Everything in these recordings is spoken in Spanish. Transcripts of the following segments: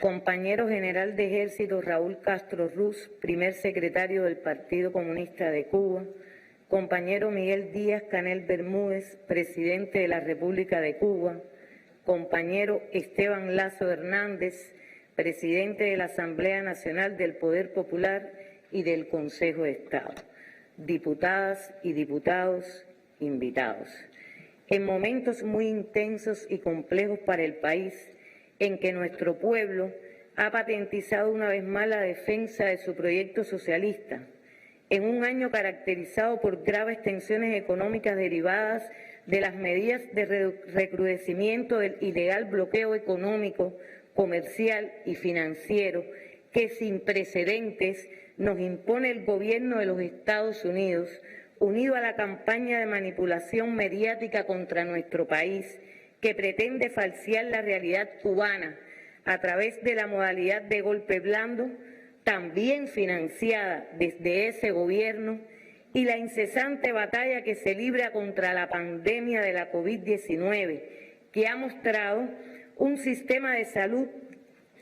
compañero general de Ejército Raúl Castro Ruz, primer secretario del Partido Comunista de Cuba, compañero Miguel Díaz Canel Bermúdez, presidente de la República de Cuba, compañero Esteban Lazo Hernández, presidente de la Asamblea Nacional del Poder Popular y del Consejo de Estado, diputadas y diputados invitados. En momentos muy intensos y complejos para el país, en que nuestro pueblo ha patentizado una vez más la defensa de su proyecto socialista, en un año caracterizado por graves tensiones económicas derivadas de las medidas de recrudecimiento del ilegal bloqueo económico, comercial y financiero que sin precedentes nos impone el gobierno de los Estados Unidos, unido a la campaña de manipulación mediática contra nuestro país, que pretende falsear la realidad cubana a través de la modalidad de golpe blando, también financiada desde ese gobierno, y la incesante batalla que se libra contra la pandemia de la COVID-19, que ha mostrado un sistema de salud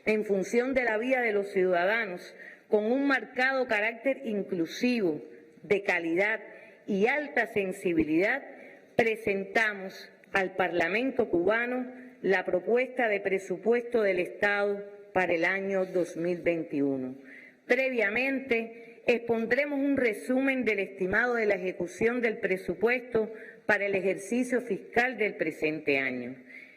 en función de la vida de los ciudadanos, con un marcado carácter inclusivo, de calidad y alta sensibilidad, presentamos al Parlamento cubano la propuesta de presupuesto del Estado para el año 2021. Previamente, expondremos un resumen del estimado de la ejecución del presupuesto para el ejercicio fiscal del presente año.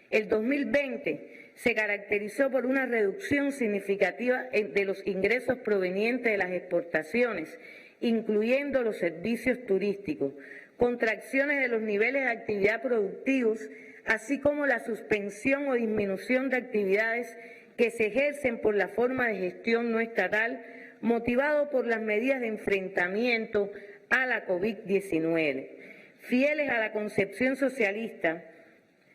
El 2020 se caracterizó por una reducción significativa de los ingresos provenientes de las exportaciones, incluyendo los servicios turísticos, contracciones de los niveles de actividad productivos, así como la suspensión o disminución de actividades que se ejercen por la forma de gestión no estatal, motivado por las medidas de enfrentamiento a la COVID-19. Fieles a la concepción socialista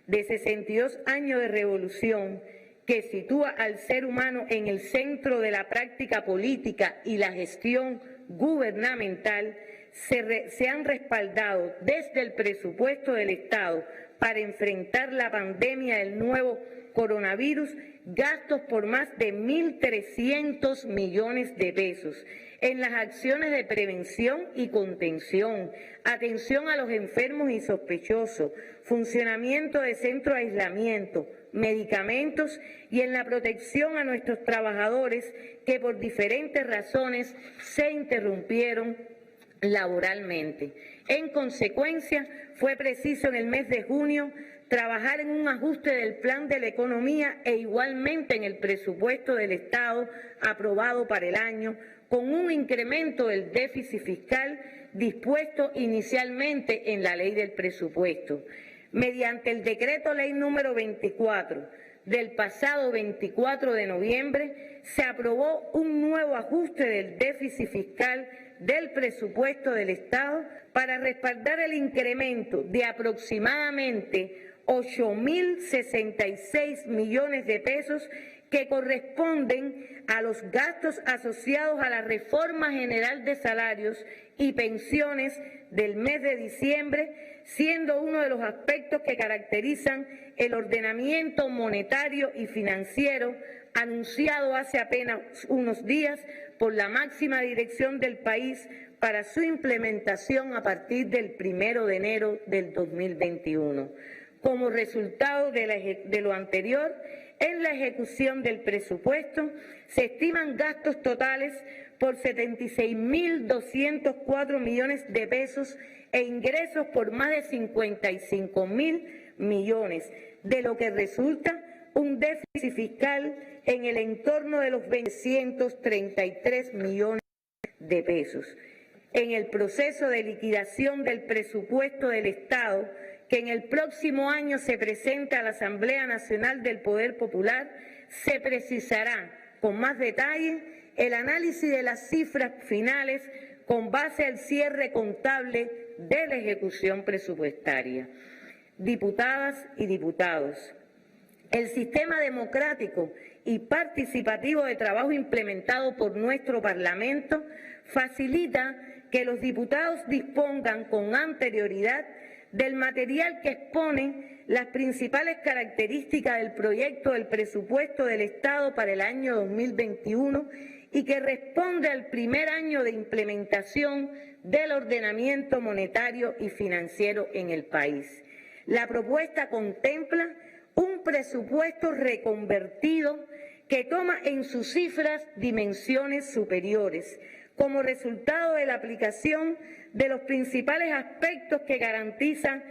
de 62 años de revolución, que sitúa al ser humano en el centro de la práctica política y la gestión gubernamental, se han respaldado desde el presupuesto del Estado para enfrentar la pandemia del nuevo coronavirus gastos por más de 1.300 millones de pesos en las acciones de prevención y contención, atención a los enfermos y sospechosos, funcionamiento de centros de aislamiento, medicamentos y en la protección a nuestros trabajadores que por diferentes razones se interrumpieron laboralmente. En consecuencia, fue preciso en el mes de junio trabajar en un ajuste del plan de la economía e igualmente en el presupuesto del Estado aprobado para el año, con un incremento del déficit fiscal dispuesto inicialmente en la ley del presupuesto. Mediante el decreto ley número 24 del pasado 24 de noviembre, se aprobó un nuevo ajuste del déficit fiscal del presupuesto del Estado para respaldar el incremento de aproximadamente 8.066 millones de pesos que corresponden a los gastos asociados a la reforma general de salarios y pensiones del mes de diciembre, siendo uno de los aspectos que caracterizan el ordenamiento monetario y financiero anunciado hace apenas unos días por la máxima dirección del país para su implementación a partir del 1 de enero del 2021. Como resultado de lo anterior, en la ejecución del presupuesto se estiman gastos totales por 76.204 millones de pesos e ingresos por más de 55.000 millones, de lo que resulta un déficit fiscal en el entorno de los 233 millones de pesos. En el proceso de liquidación del presupuesto del Estado, que en el próximo año se presenta a la Asamblea Nacional del Poder Popular, se precisará con más detalle el análisis de las cifras finales con base al cierre contable de la ejecución presupuestaria. Diputadas y diputados, el sistema democrático y participativo de trabajo implementado por nuestro Parlamento facilita que los diputados dispongan con anterioridad del material que expone las principales características del proyecto del presupuesto del Estado para el año 2021 y que responde al primer año de implementación del ordenamiento monetario y financiero en el país. La propuesta contempla un presupuesto reconvertido que toma en sus cifras dimensiones superiores, como resultado de la aplicación de los principales aspectos que caracterizan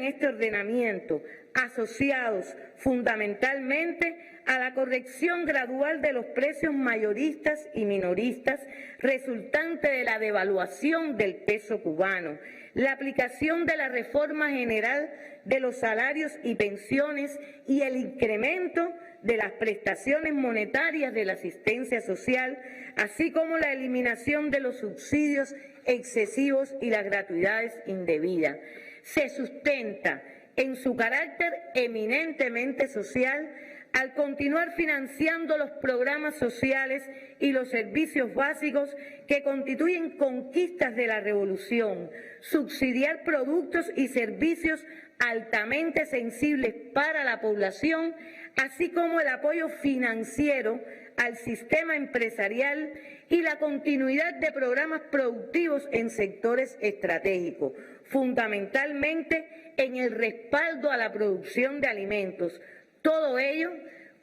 este ordenamiento, asociados fundamentalmente a la corrección gradual de los precios mayoristas y minoristas resultante de la devaluación del peso cubano, la aplicación de la reforma general de los salarios y pensiones y el incremento de las prestaciones monetarias de la asistencia social, así como la eliminación de los subsidios excesivos y las gratuidades indebidas. Se sustenta en su carácter eminentemente social al continuar financiando los programas sociales y los servicios básicos que constituyen conquistas de la revolución, subsidiar productos y servicios altamente sensibles para la población, así como el apoyo financiero al sistema empresarial y la continuidad de programas productivos en sectores estratégicos, fundamentalmente en el respaldo a la producción de alimentos. Todo ello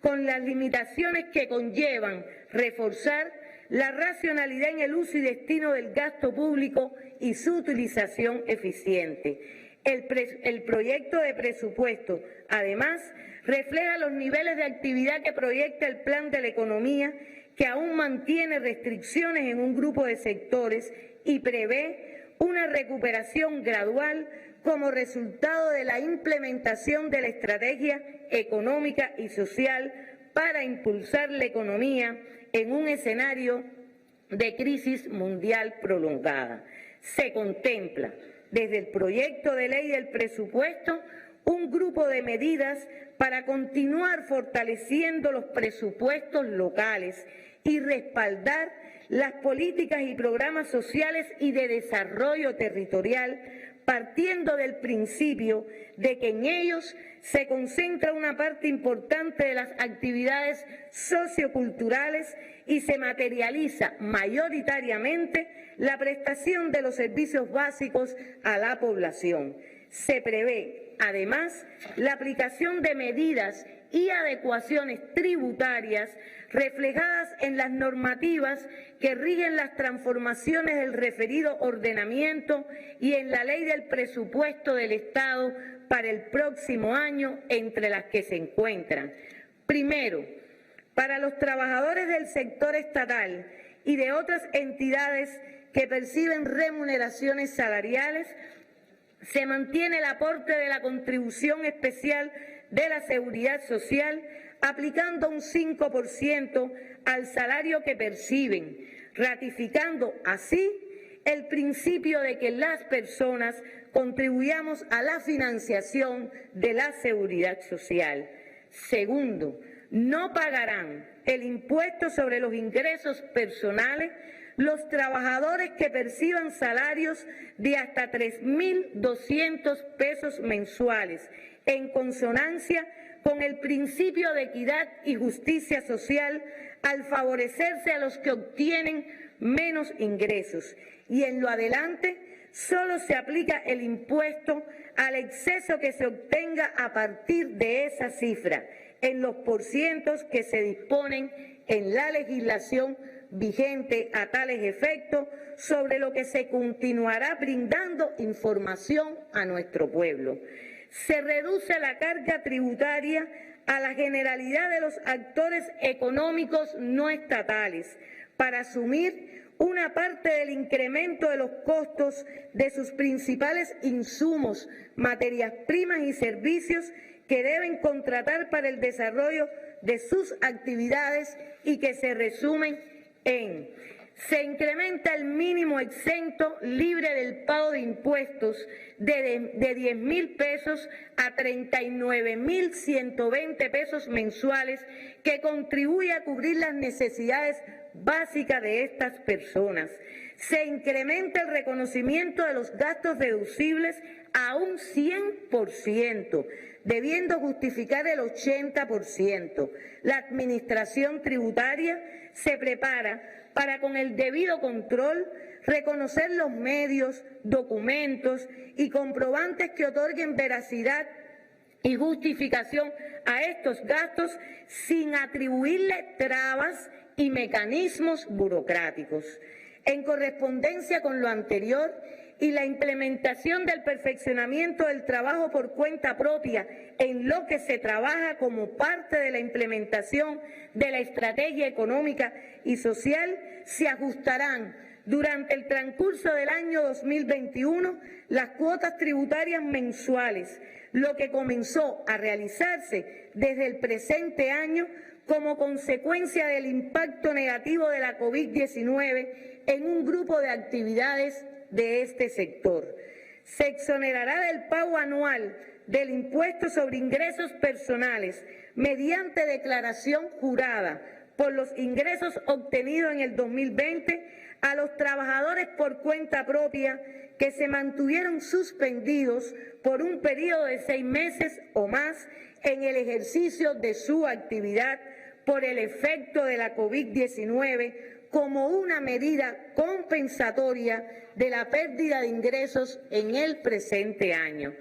con las limitaciones que conllevan reforzar la racionalidad en el uso y destino del gasto público y su utilización eficiente. El proyecto de presupuesto, además, refleja los niveles de actividad que proyecta el Plan de la Economía, que aún mantiene restricciones en un grupo de sectores y prevé una recuperación gradual como resultado de la implementación de la estrategia económica y social para impulsar la economía en un escenario de crisis mundial prolongada. Se contempla desde el proyecto de ley del presupuesto un grupo de medidas para continuar fortaleciendo los presupuestos locales y respaldar las políticas y programas sociales y de desarrollo territorial, partiendo del principio de que en ellos se concentra una parte importante de las actividades socioculturales y se materializa mayoritariamente la prestación de los servicios básicos a la población. Se prevé, además, la aplicación de medidas y adecuaciones tributarias reflejadas en las normativas que rigen las transformaciones del referido ordenamiento y en la ley del presupuesto del Estado para el próximo año, entre las que se encuentran. Primero, para los trabajadores del sector estatal y de otras entidades que perciben remuneraciones salariales, se mantiene el aporte de la contribución especial de la Seguridad Social, aplicando un 5% al salario que perciben, ratificando así el principio de que las personas contribuyamos a la financiación de la Seguridad Social. Segundo, no pagarán el impuesto sobre los ingresos personales los trabajadores que perciban salarios de hasta 3.200 pesos mensuales, en consonancia con el principio de equidad y justicia social al favorecerse a los que obtienen menos ingresos. Y en lo adelante solo se aplica el impuesto al exceso que se obtenga a partir de esa cifra, en los porcientos que se disponen en la legislación vigente a tales efectos, sobre lo que se continuará brindando información a nuestro pueblo. Se reduce la carga tributaria a la generalidad de los actores económicos no estatales para asumir una parte del incremento de los costos de sus principales insumos, materias primas y servicios que deben contratar para el desarrollo de sus actividades y que se resumen en: se incrementa el mínimo exento libre del pago de impuestos de 10.000 pesos a 39.120 pesos mensuales, que contribuye a cubrir las necesidades básicas de estas personas. Se incrementa el reconocimiento de los gastos deducibles a un 100%, debiendo justificar el 80%. La Administración Tributaria se prepara para, con el debido control, reconocer los medios, documentos y comprobantes que otorguen veracidad y justificación a estos gastos sin atribuirle trabas y mecanismos burocráticos. En correspondencia con lo anterior y la implementación del perfeccionamiento del trabajo por cuenta propia, en lo que se trabaja como parte de la implementación de la estrategia económica y social, se ajustarán durante el transcurso del año 2021 las cuotas tributarias mensuales, lo que comenzó a realizarse desde el presente año como consecuencia del impacto negativo de la COVID-19 en un grupo de actividades de este sector. Se exonerará del pago anual del impuesto sobre ingresos personales mediante declaración jurada por los ingresos obtenidos en el 2020 a los trabajadores por cuenta propia que se mantuvieron suspendidos por un periodo de 6 meses o más en el ejercicio de su actividad por el efecto de la COVID-19 como una medida compensatoria de la pérdida de ingresos en el presente año.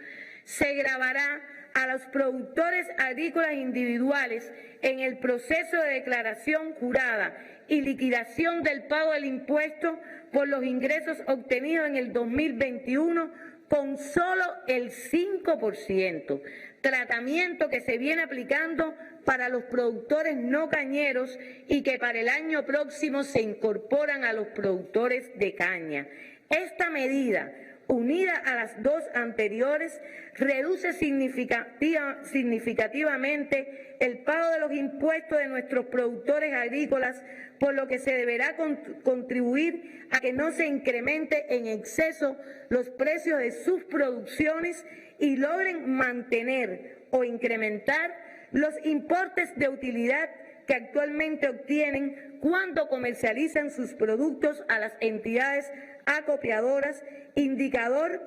Se gravará a los productores agrícolas individuales en el proceso de declaración jurada y liquidación del pago del impuesto por los ingresos obtenidos en el 2021 con solo el 5%, tratamiento que se viene aplicando para los productores no cañeros y que para el año próximo se incorporan a los productores de caña. Esta medida, unida a las dos anteriores, reduce significativamente el pago de los impuestos de nuestros productores agrícolas, por lo que se deberá contribuir a que no se incremente en exceso los precios de sus producciones y logren mantener o incrementar los importes de utilidad que actualmente obtienen cuando comercializan sus productos a las entidades acopiadoras, indicador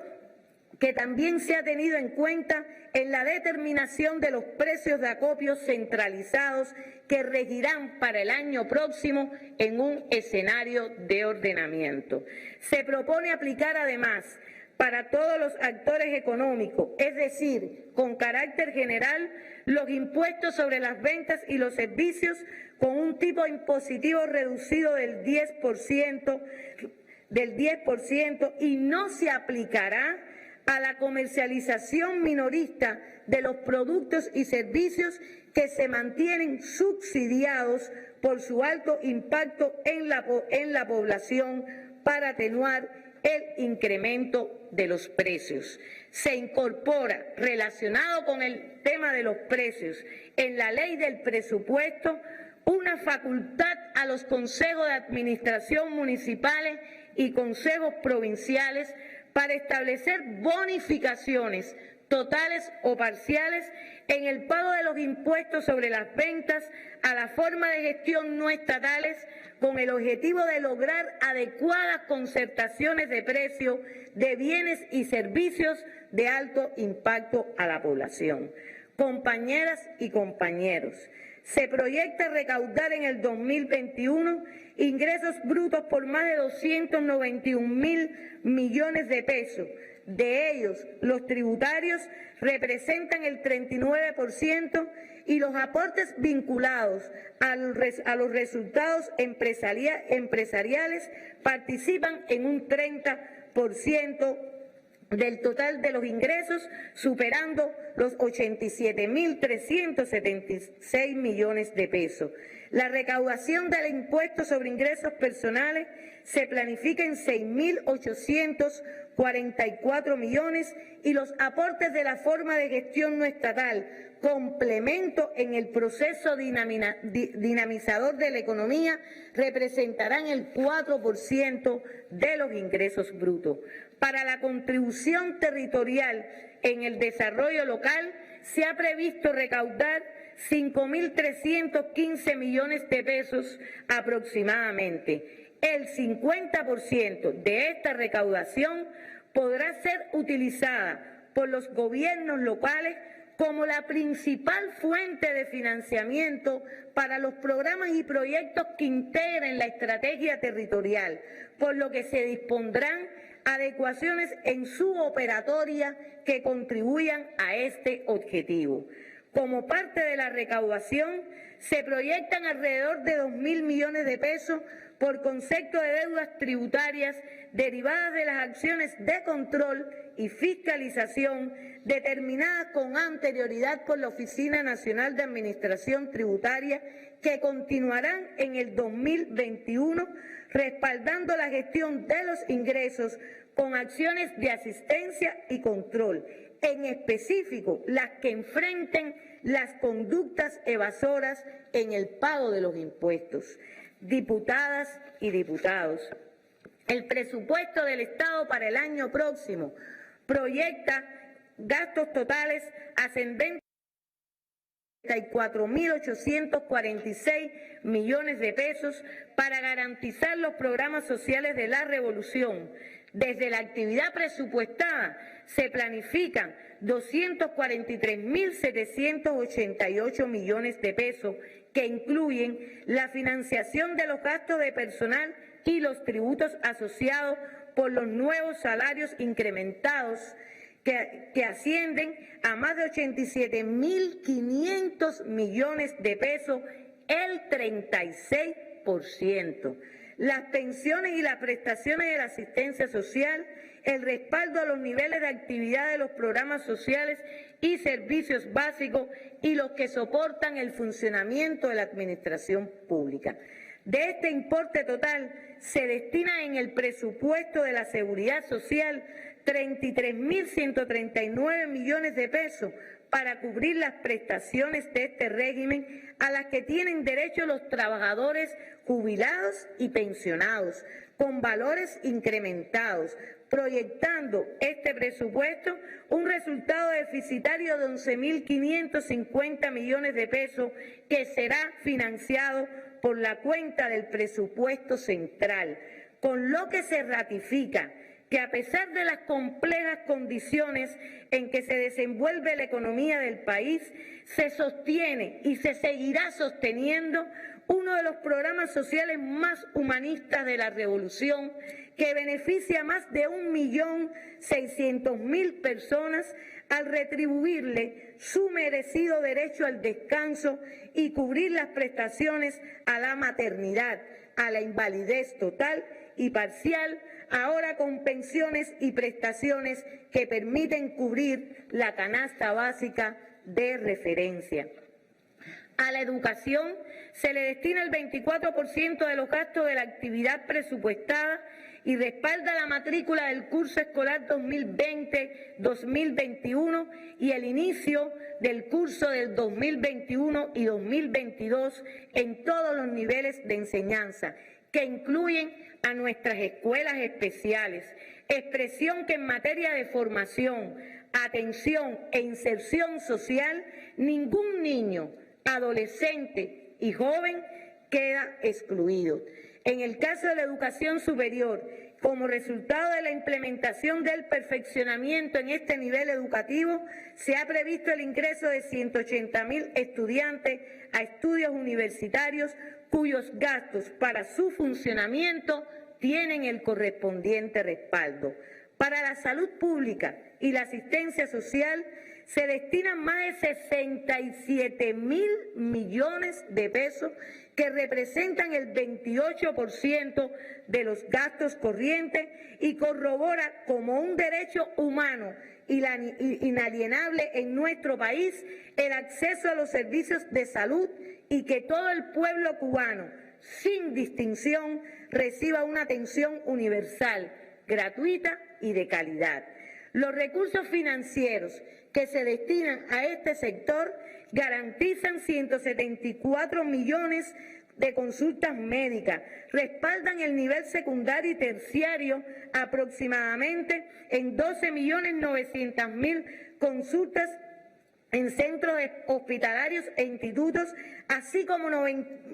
que también se ha tenido en cuenta en la determinación de los precios de acopio centralizados que regirán para el año próximo en un escenario de ordenamiento. Se propone aplicar además para todos los actores económicos, es decir, con carácter general, los impuestos sobre las ventas y los servicios con un tipo impositivo reducido del 10%, y no se aplicará a la comercialización minorista de los productos y servicios que se mantienen subsidiados por su alto impacto en la población para atenuar el incremento de los precios. Se incorpora, relacionado con el tema de los precios, en la ley del presupuesto, una facultad a los consejos de administración municipales y consejos provinciales para establecer bonificaciones totales o parciales en el pago de los impuestos sobre las ventas a la forma de gestión no estatales, con el objetivo de lograr adecuadas concertaciones de precios de bienes y servicios de alto impacto a la población. Compañeras y compañeros, se proyecta recaudar en el 2021 ingresos brutos por más de 291.000 millones de pesos. De ellos, los tributarios representan el 39% y los aportes vinculados a los resultados empresariales participan en un 30% del total de los ingresos, superando los 87.376 millones de pesos. La recaudación del impuesto sobre ingresos personales se planifica en 6.844 millones y los aportes de la forma de gestión no estatal, complemento en el proceso dinamizador de la economía, representarán el 4% de los ingresos brutos. Para la contribución territorial en el desarrollo local se ha previsto recaudar 5.315 millones de pesos aproximadamente. El 50% de esta recaudación podrá ser utilizada por los gobiernos locales como la principal fuente de financiamiento para los programas y proyectos que integren la estrategia territorial, por lo que se dispondrán adecuaciones en su operatoria que contribuyan a este objetivo. Como parte de la recaudación, se proyectan alrededor de 2.000 millones de pesos por concepto de deudas tributarias derivadas de las acciones de control y fiscalización determinadas con anterioridad por la Oficina Nacional de Administración Tributaria, que continuarán en el 2021, respaldando la gestión de los ingresos con acciones de asistencia y control, en específico las que enfrenten las conductas evasoras en el pago de los impuestos. Diputadas y diputados, el presupuesto del Estado para el año próximo proyecta gastos totales ascendentes a 34.846 millones de pesos para garantizar los programas sociales de la revolución. Desde la actividad presupuestada se planifican 243.788 millones de pesos que incluyen la financiación de los gastos de personal y los tributos asociados por los nuevos salarios incrementados que ascienden a más de 87.500 millones de pesos, el 36%. Las pensiones y las prestaciones de la asistencia social, el respaldo a los niveles de actividad de los programas sociales y servicios básicos y los que soportan el funcionamiento de la administración pública. De este importe total se destina en el presupuesto de la Seguridad Social 33.139 millones de pesos para cubrir las prestaciones de este régimen a las que tienen derecho los trabajadores jubilados y pensionados, con valores incrementados, proyectando este presupuesto un resultado deficitario de 11.550 millones de pesos que será financiado por la cuenta del presupuesto central, con lo que se ratifica que a pesar de las complejas condiciones en que se desenvuelve la economía del país, se sostiene y se seguirá sosteniendo uno de los programas sociales más humanistas de la revolución, que beneficia a más de 1.600.000 personas al retribuirle su merecido derecho al descanso y cubrir las prestaciones a la maternidad, a la invalidez total y parcial, ahora con pensiones y prestaciones que permiten cubrir la canasta básica de referencia. A la educación se le destina el 24% de los gastos de la actividad presupuestada y respalda la matrícula del curso escolar 2020-2021 y el inicio del curso del 2021 y 2022 en todos los niveles de enseñanza, que incluyen a nuestras escuelas especiales, expresión que en materia de formación, atención e inserción social, ningún niño, adolescente y joven queda excluido. En el caso de la educación superior, como resultado de la implementación del perfeccionamiento en este nivel educativo, se ha previsto el ingreso de 180.000 estudiantes a estudios universitarios cuyos gastos para su funcionamiento tienen el correspondiente respaldo. Para la salud pública y la asistencia social se destinan más de 67.000 millones de pesos que representan el 28% de los gastos corrientes y corrobora como un derecho humano inalienable en nuestro país el acceso a los servicios de salud y que todo el pueblo cubano, sin distinción, reciba una atención universal, gratuita y de calidad. Los recursos financieros que se destinan a este sector garantizan 174 millones de consultas médicas, respaldan el nivel secundario y terciario aproximadamente en 12.900.000 consultas en centros hospitalarios e institutos, así como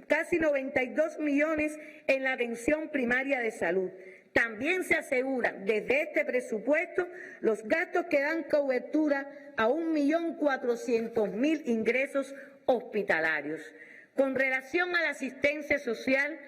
casi 92 millones en la atención primaria de salud. También se aseguran desde este presupuesto los gastos que dan cobertura a 1.400.000 ingresos hospitalarios. Con relación a la asistencia social,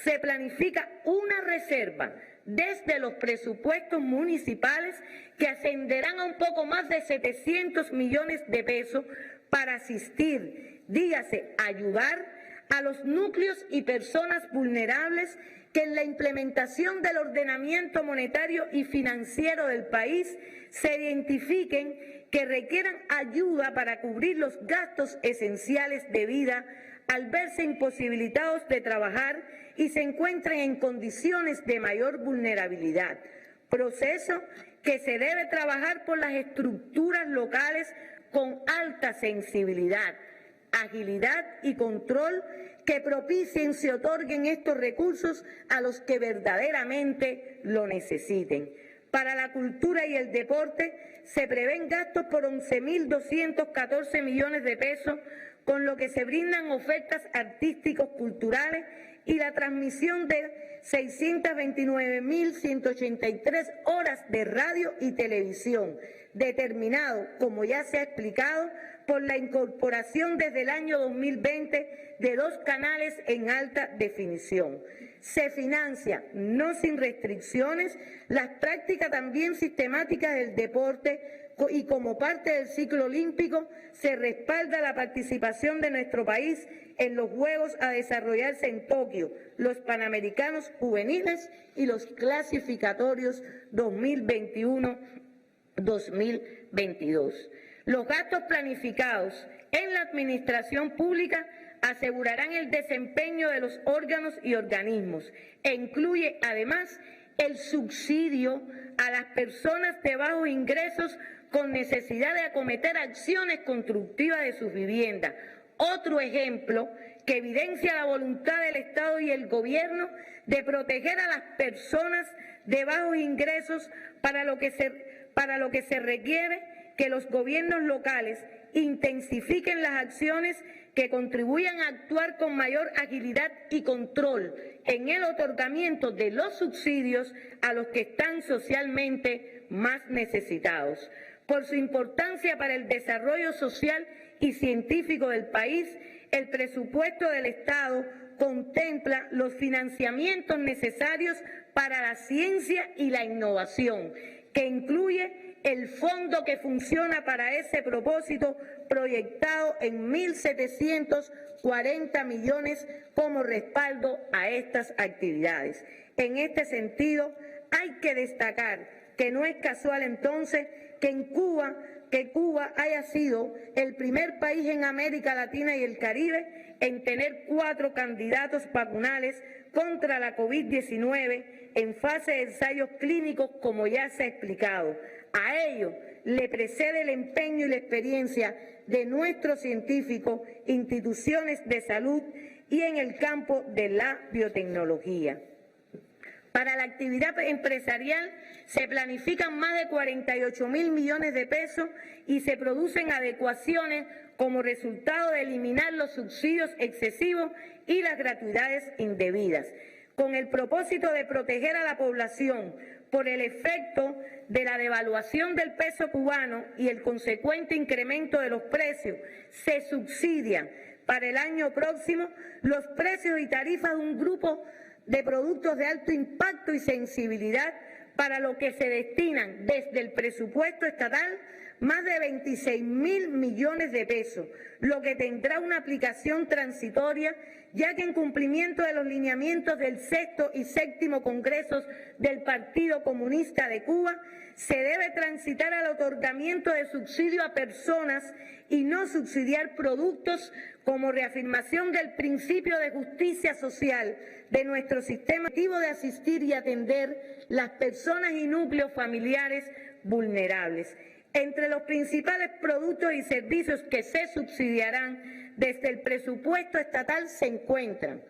se planifica una reserva desde los presupuestos municipales que ascenderán a un poco más de 700 millones de pesos para asistir, dígase, ayudar a los núcleos y personas vulnerables que en la implementación del ordenamiento monetario y financiero del país se identifiquen que requieran ayuda para cubrir los gastos esenciales de vida al verse imposibilitados de trabajar y se encuentren en condiciones de mayor vulnerabilidad. Proceso que se debe trabajar por las estructuras locales con alta sensibilidad, agilidad y control que propicien se otorguen estos recursos a los que verdaderamente lo necesiten. Para la cultura y el deporte se prevén gastos por 11.214 millones de pesos, con lo que se brindan ofertas artísticos culturales y la transmisión de 629.183 horas de radio y televisión, determinado, como ya se ha explicado, por la incorporación desde el año 2020 de 2 canales en alta definición. Se financia, no sin restricciones, las prácticas también sistemáticas del deporte y como parte del ciclo olímpico se respalda la participación de nuestro país en los Juegos a desarrollarse en Tokio, los Panamericanos Juveniles y los clasificatorios 2021-2022. Los gastos planificados en la administración pública asegurarán el desempeño de los órganos y organismos e incluye además el subsidio a las personas de bajos ingresos con necesidad de acometer acciones constructivas de sus viviendas. Otro ejemplo que evidencia la voluntad del Estado y el Gobierno de proteger a las personas de bajos ingresos, para lo que se requiere que los gobiernos locales intensifiquen las acciones que contribuyan a actuar con mayor agilidad y control en el otorgamiento de los subsidios a los que están socialmente más necesitados. Por su importancia para el desarrollo social y científico del país, el presupuesto del Estado contempla los financiamientos necesarios para la ciencia y la innovación, que incluye el fondo que funciona para ese propósito, proyectado en 1.740 millones como respaldo a estas actividades. En este sentido, hay que destacar que no es casual entonces que Cuba haya sido el primer país en América Latina y el Caribe en tener 4 candidatos vacunales contra la COVID-19 en fase de ensayos clínicos, como ya se ha explicado. A ello le precede el empeño y la experiencia de nuestros científicos, instituciones de salud y en el campo de la biotecnología. Para la actividad empresarial se planifican más de 48.000 millones de pesos y se producen adecuaciones como resultado de eliminar los subsidios excesivos y las gratuidades indebidas, con el propósito de proteger a la población por el efecto de la devaluación del peso cubano y el consecuente incremento de los precios. Se subsidian para el año próximo los precios y tarifas de un grupo de productos de alto impacto y sensibilidad, para lo que se destinan desde el presupuesto estatal más de 26.000 millones de pesos, lo que tendrá una aplicación transitoria, ya que en cumplimiento de los lineamientos del 6º y 7º Congresos del Partido Comunista de Cuba, se debe transitar al otorgamiento de subsidio a personas y no subsidiar productos, como reafirmación del principio de justicia social de nuestro sistema activo de asistir y atender las personas y núcleos familiares vulnerables. Entre los principales productos y servicios que se subsidiarán desde el presupuesto estatal se encuentran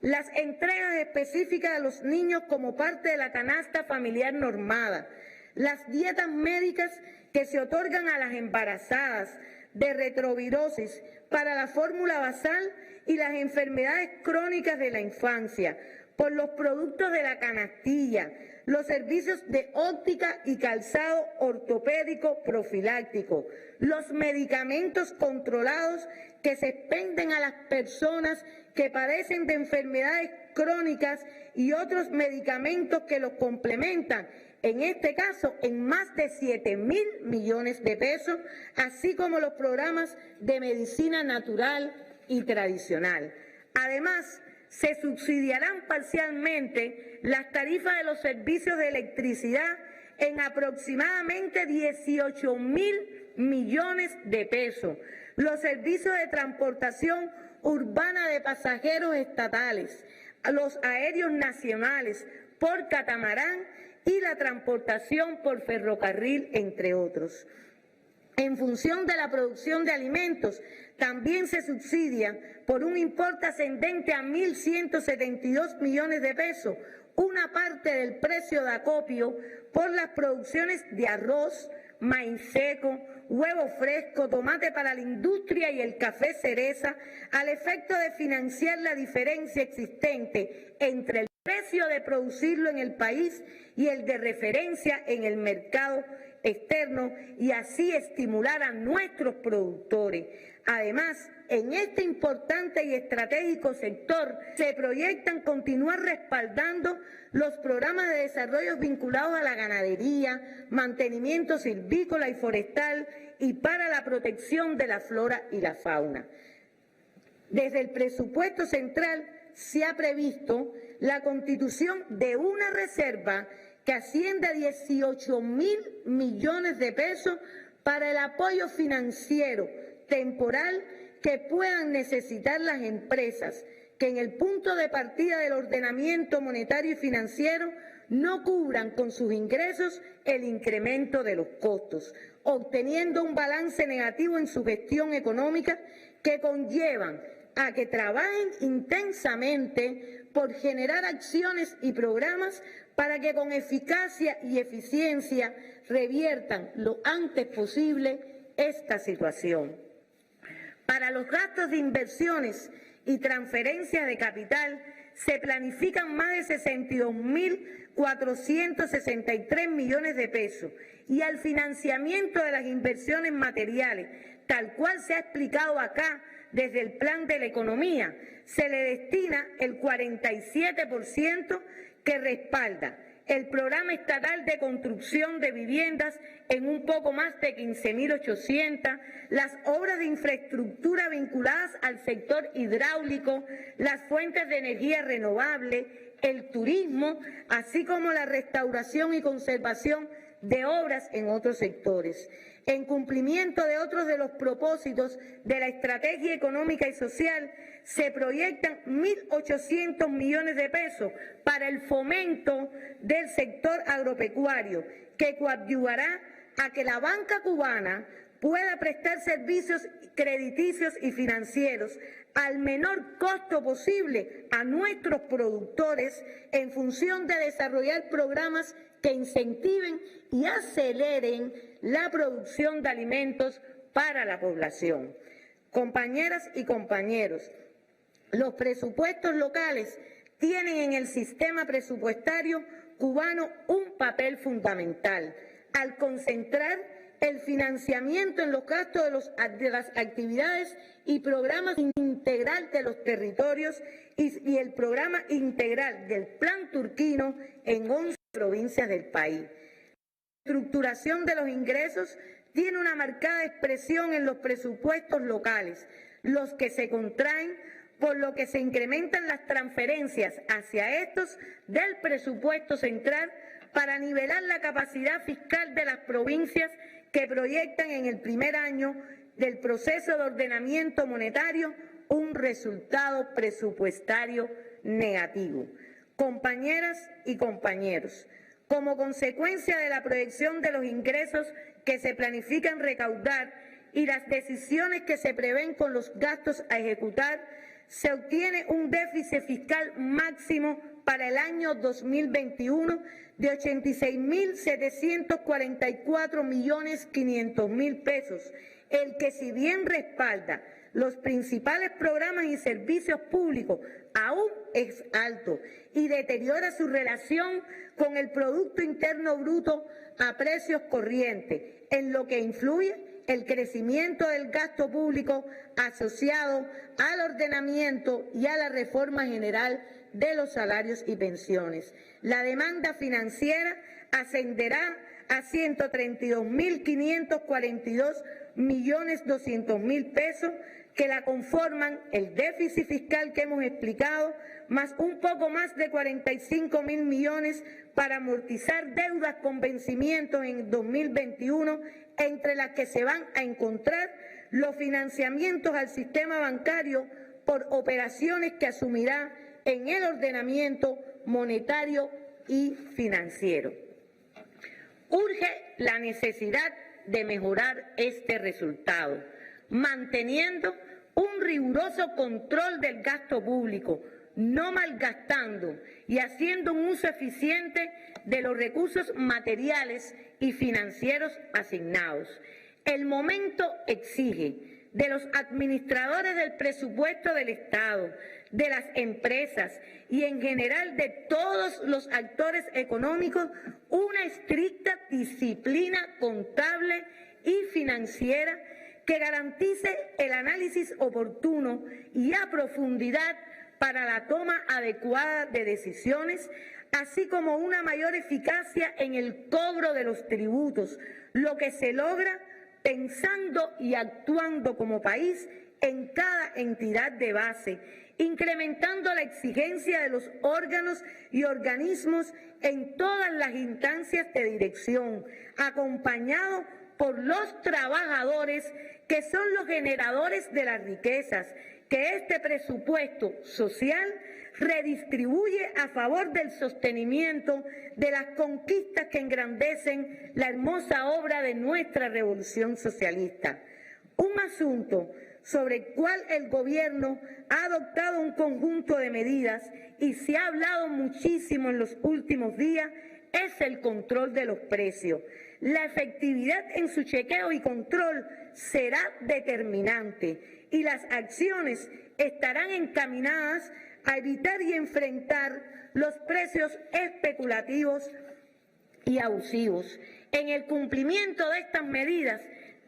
las entregas específicas a los niños como parte de la canasta familiar normada, las dietas médicas que se otorgan a las embarazadas de retrovirosis para la fórmula basal y las enfermedades crónicas de la infancia, por los productos de la canastilla, los servicios de óptica y calzado ortopédico profiláctico, los medicamentos controlados que se expenden a las personas que padecen de enfermedades crónicas y otros medicamentos que los complementan, en este caso en más de 7.000 millones de pesos, así como los programas de medicina natural y tradicional. Además, se subsidiarán parcialmente las tarifas de los servicios de electricidad en aproximadamente 18.000 millones de pesos, los servicios de transportación urbana de pasajeros estatales, los aéreos nacionales por catamarán y la transportación por ferrocarril, entre otros. En función de la producción de alimentos, también se subsidia por un importe ascendente a 1.172 millones de pesos una parte del precio de acopio por las producciones de arroz, maíz seco, huevo fresco, tomate para la industria y el café cereza, al efecto de financiar la diferencia existente entre el precio de producirlo en el país y el de referencia en el mercado externo, y así estimular a nuestros productores. Además, en este importante y estratégico sector se proyectan continuar respaldando los programas de desarrollo vinculados a la ganadería, mantenimiento silvícola y forestal y para la protección de la flora y la fauna. Desde el presupuesto central se ha previsto la constitución de una reserva que asciende a 18.000 millones de pesos para el apoyo financiero temporal que puedan necesitar las empresas que en el punto de partida del ordenamiento monetario y financiero no cubran con sus ingresos el incremento de los costos, obteniendo un balance negativo en su gestión económica que conllevan a que trabajen intensamente por generar acciones y programas para que con eficacia y eficiencia reviertan lo antes posible esta situación. Para los gastos de inversiones y transferencias de capital se planifican más de 62.463 millones de pesos y al financiamiento de las inversiones materiales, tal cual se ha explicado acá desde el plan de la economía, se le destina el 47% que respalda el programa estatal de construcción de viviendas en un poco más de 15.800, las obras de infraestructura vinculadas al sector hidráulico, las fuentes de energía renovable, el turismo, así como la restauración y conservación de obras en otros sectores. En cumplimiento de otros de los propósitos de la estrategia económica y social, se proyectan 1.800 millones de pesos para el fomento del sector agropecuario, que coadyuvará a que la banca cubana pueda prestar servicios crediticios y financieros al menor costo posible a nuestros productores en función de desarrollar programas que incentiven y aceleren la producción de alimentos para la población. Compañeras y compañeros, los presupuestos locales tienen en el sistema presupuestario cubano un papel fundamental al concentrar el financiamiento en los gastos de las actividades y programas integral de los territorios y el programa integral del Plan Turquino en 11 provincias del país. La estructuración de los ingresos tiene una marcada expresión en los presupuestos locales, los que se contraen, por lo que se incrementan las transferencias hacia estos del presupuesto central para nivelar la capacidad fiscal de las provincias que proyectan en el primer año del proceso de ordenamiento monetario un resultado presupuestario negativo. Compañeras y compañeros, como consecuencia de la proyección de los ingresos que se planifican recaudar y las decisiones que se prevén con los gastos a ejecutar, se obtiene un déficit fiscal máximo para el año 2021 de 86.744.500.000 pesos, el que, si bien respalda los principales programas y servicios públicos aún es alto y deteriora su relación con el Producto Interno Bruto a precios corrientes, en lo que influye el crecimiento del gasto público asociado al ordenamiento y a la reforma general de los salarios y pensiones. La demanda financiera ascenderá a 132.542.200.000 pesos, que la conforman el déficit fiscal que hemos explicado, más un poco más de 45.000 millones para amortizar deudas con vencimientos en 2021, entre las que se van a encontrar los financiamientos al sistema bancario por operaciones que asumirá en el ordenamiento monetario y financiero. Urge la necesidad de mejorar este resultado, manteniendo un riguroso control del gasto público, no malgastando y haciendo un uso eficiente de los recursos materiales y financieros asignados. El momento exige de los administradores del presupuesto del Estado, de las empresas y en general de todos los actores económicos una estricta disciplina contable y financiera que garantice el análisis oportuno y a profundidad para la toma adecuada de decisiones, así como una mayor eficacia en el cobro de los tributos, lo que se logra pensando y actuando como país en cada entidad de base, incrementando la exigencia de los órganos y organismos en todas las instancias de dirección, acompañado por los trabajadores, que son los generadores de las riquezas, que este presupuesto social redistribuye a favor del sostenimiento de las conquistas que engrandecen la hermosa obra de nuestra revolución socialista. Un asunto sobre el cual el gobierno ha adoptado un conjunto de medidas y se ha hablado muchísimo en los últimos días es el control de los precios. La efectividad en su chequeo y control será determinante y las acciones estarán encaminadas a evitar y enfrentar los precios especulativos y abusivos. En el cumplimiento de estas medidas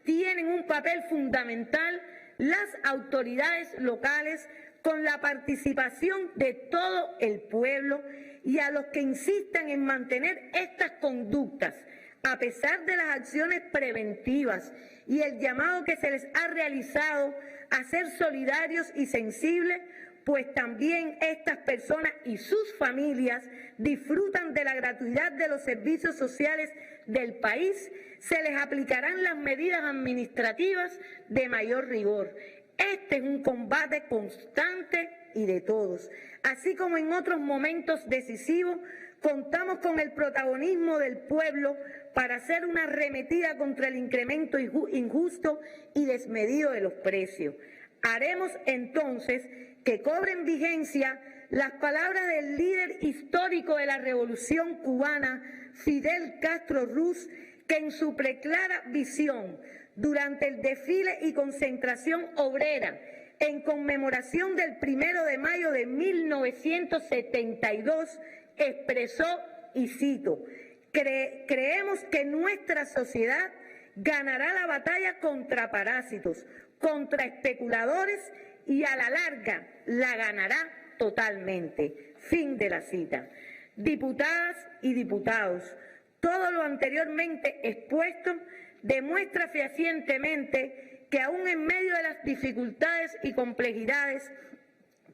tienen un papel fundamental las autoridades locales, con la participación de todo el pueblo, y a los que insistan en mantener estas conductas, a pesar de las acciones preventivas y el llamado que se les ha realizado a ser solidarios y sensibles, pues también estas personas y sus familias disfrutan de la gratuidad de los servicios sociales del país, se les aplicarán las medidas administrativas de mayor rigor. Este es un combate constante y de todos. Así como en otros momentos decisivos, contamos con el protagonismo del pueblo para hacer una arremetida contra el incremento injusto y desmedido de los precios. Haremos entonces que cobren vigencia las palabras del líder histórico de la Revolución Cubana, Fidel Castro Ruz, que en su preclara visión, durante el desfile y concentración obrera en conmemoración del 1 de mayo de 1972, expresó, y cito: creemos que nuestra sociedad ganará la batalla contra parásitos, contra especuladores, y a la larga la ganará totalmente. Fin de la cita. Diputadas y diputados, todo lo anteriormente expuesto demuestra fehacientemente que aún en medio de las dificultades y complejidades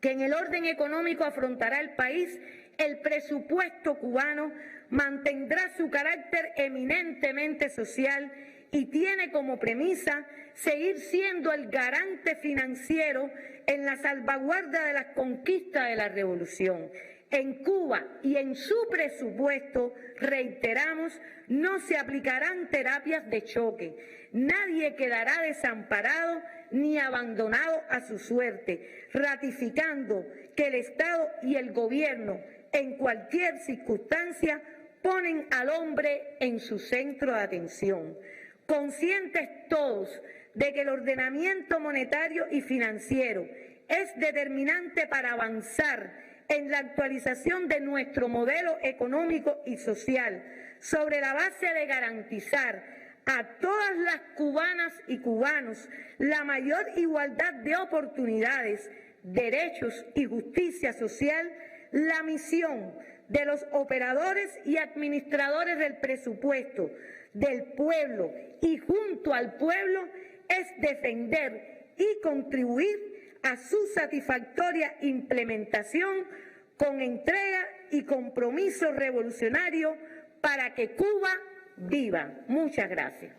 que en el orden económico afrontará el país, el presupuesto cubano mantendrá su carácter eminentemente social y tiene como premisa seguir siendo el garante financiero en la salvaguarda de las conquistas de la revolución. En Cuba y en su presupuesto, reiteramos, no se aplicarán terapias de choque. Nadie quedará desamparado ni abandonado a su suerte, ratificando que el Estado y el gobierno, en cualquier circunstancia, ponen al hombre en su centro de atención. Conscientes todos de que el ordenamiento monetario y financiero es determinante para avanzar en la actualización de nuestro modelo económico y social, sobre la base de garantizar a todas las cubanas y cubanos la mayor igualdad de oportunidades, derechos y justicia social, la misión de los operadores y administradores del presupuesto del pueblo y junto al pueblo es defender y contribuir a su satisfactoria implementación con entrega y compromiso revolucionario para que Cuba viva. Muchas gracias.